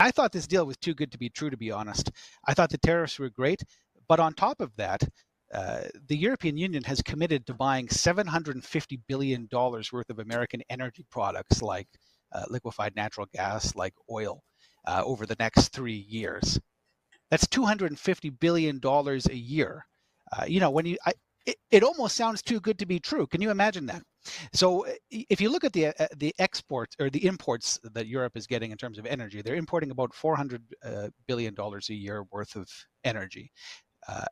I thought this deal was too good to be true, to be honest. I thought the tariffs were great, but on top of that, the European Union has committed to buying $750 billion worth of American energy products like liquefied natural gas, like oil, over the next 3 years. That's $250 billion a year. When it almost sounds too good to be true. Can you imagine that? So if you look at the exports or the imports that Europe is getting in terms of energy, they're importing about $400 billion a year worth of energy.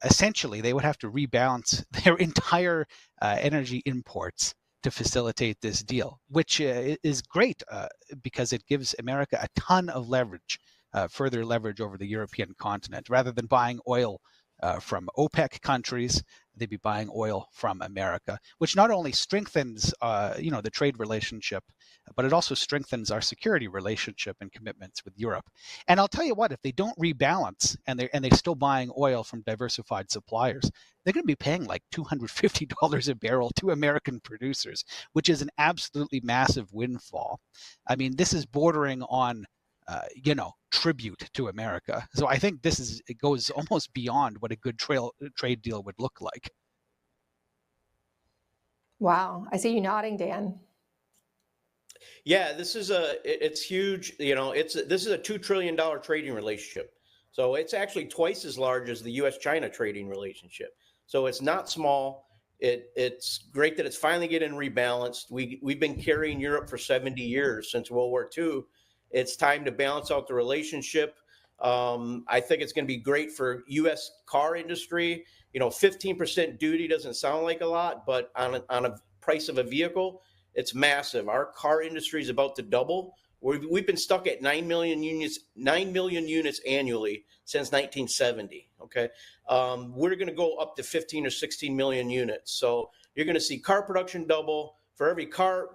Essentially, they would have to rebalance their entire energy imports to facilitate this deal, which is great because it gives America a ton of leverage, further leverage over the European continent. Rather than buying oil from OPEC countries, they'd be buying oil from America, which not only strengthens, the trade relationship, but it also strengthens our security relationship and commitments with Europe. And I'll tell you what, if they don't rebalance and they're still buying oil from diversified suppliers, they're going to be paying like $250 a barrel to American producers, which is an absolutely massive windfall. I mean, this is bordering on tribute to America. So I think it goes almost beyond what a good trade deal would look like. Wow. I see you nodding, Dan. Yeah, it's huge. This is a $2 trillion trading relationship. So it's actually twice as large as the U.S.-China trading relationship. So it's not small. It's great that it's finally getting rebalanced. We've been carrying Europe for 70 years since World War II. It's time to balance out the relationship. I think it's going to be great for U.S. car industry. 15% duty doesn't sound like a lot, but on a price of a vehicle, it's massive. Our car industry is about to double. We've been stuck at 9 million units annually since 1970. Okay, we're going to go up to 15 or 16 million units. So you're going to see car production double. For every car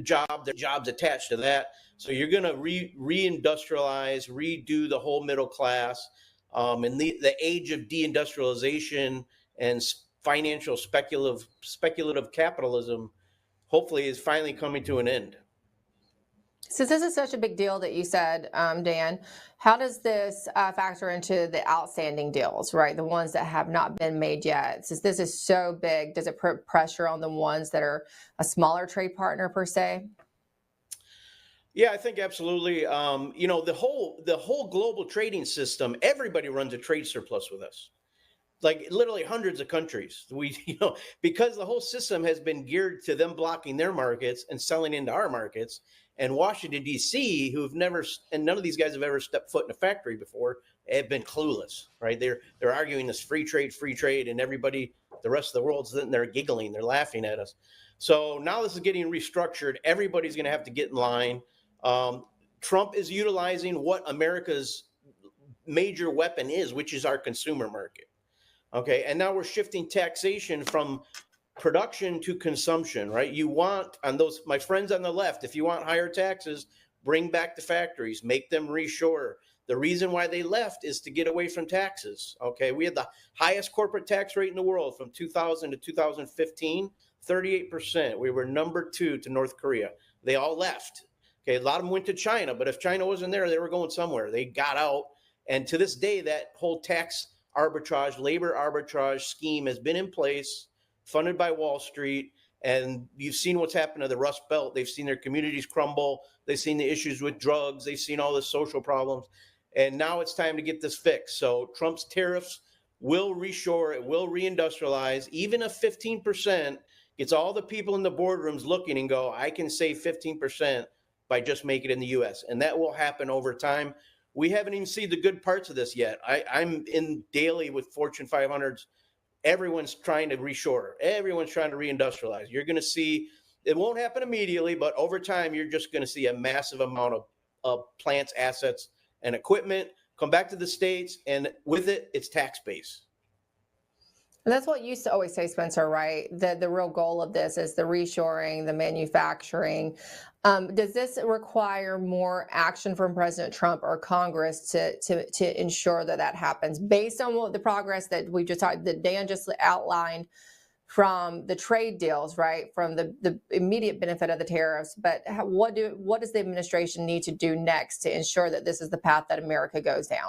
job, there are jobs attached to that. So you're going to reindustrialize, redo the whole middle class, and the age of deindustrialization and financial speculative capitalism hopefully is finally coming to an end. Since this is such a big deal that you said, Dan, how does this factor into the outstanding deals, right? The ones that have not been made yet. Since this is so big, does it put pressure on the ones that are a smaller trade partner per se? Yeah, I think absolutely. The whole global trading system, everybody runs a trade surplus with us. Like literally hundreds of countries. Because the whole system has been geared to them blocking their markets and selling into our markets. And Washington, D.C., and none of these guys have ever stepped foot in a factory before, have been clueless, right? They're arguing this free trade, and everybody, the rest of the world's sitting there giggling. They're laughing at us. So now this is getting restructured. Everybody's going to have to get in line. Trump is utilizing what America's major weapon is, which is our consumer market. Okay, and now we're shifting taxation from production to consumption, right? You want, on those, my friends on the left, if you want higher taxes, bring back the factories, make them reshore. The reason why they left is to get away from taxes. Okay, we had the highest corporate tax rate in the world from 2000 to 2015, 38%. We were number 2 to North Korea. They all left. Okay, a lot of them went to China, but if China wasn't there, they were going somewhere. They got out. And to this day, that whole tax arbitrage, labor arbitrage scheme has been in place, funded by Wall Street. And you've seen what's happened to the Rust Belt. They've seen their communities crumble. They've seen the issues with drugs. They've seen all the social problems. And now it's time to get this fixed. So Trump's tariffs will reshore, it will reindustrialize. Even if 15% gets all the people in the boardrooms looking and go, I can save 15% by just making it in the U.S. And that will happen over time. We haven't even seen the good parts of this yet. I'm in daily with Fortune 500s. Everyone's trying to reshore. Everyone's trying to reindustrialize. You're going to see, it won't happen immediately, but over time, you're just going to see a massive amount of plants, assets, and equipment come back to the States. And with it, it's tax base. And that's what you used to always say, Spencer, right? The real goal of this is the reshoring, the manufacturing. Does this require more action from President Trump or Congress to ensure that happens based on what the progress that we just talked, that Dan just outlined from the trade deals, right? From the immediate benefit of the tariffs, but what does the administration need to do next to ensure that this is the path that America goes down?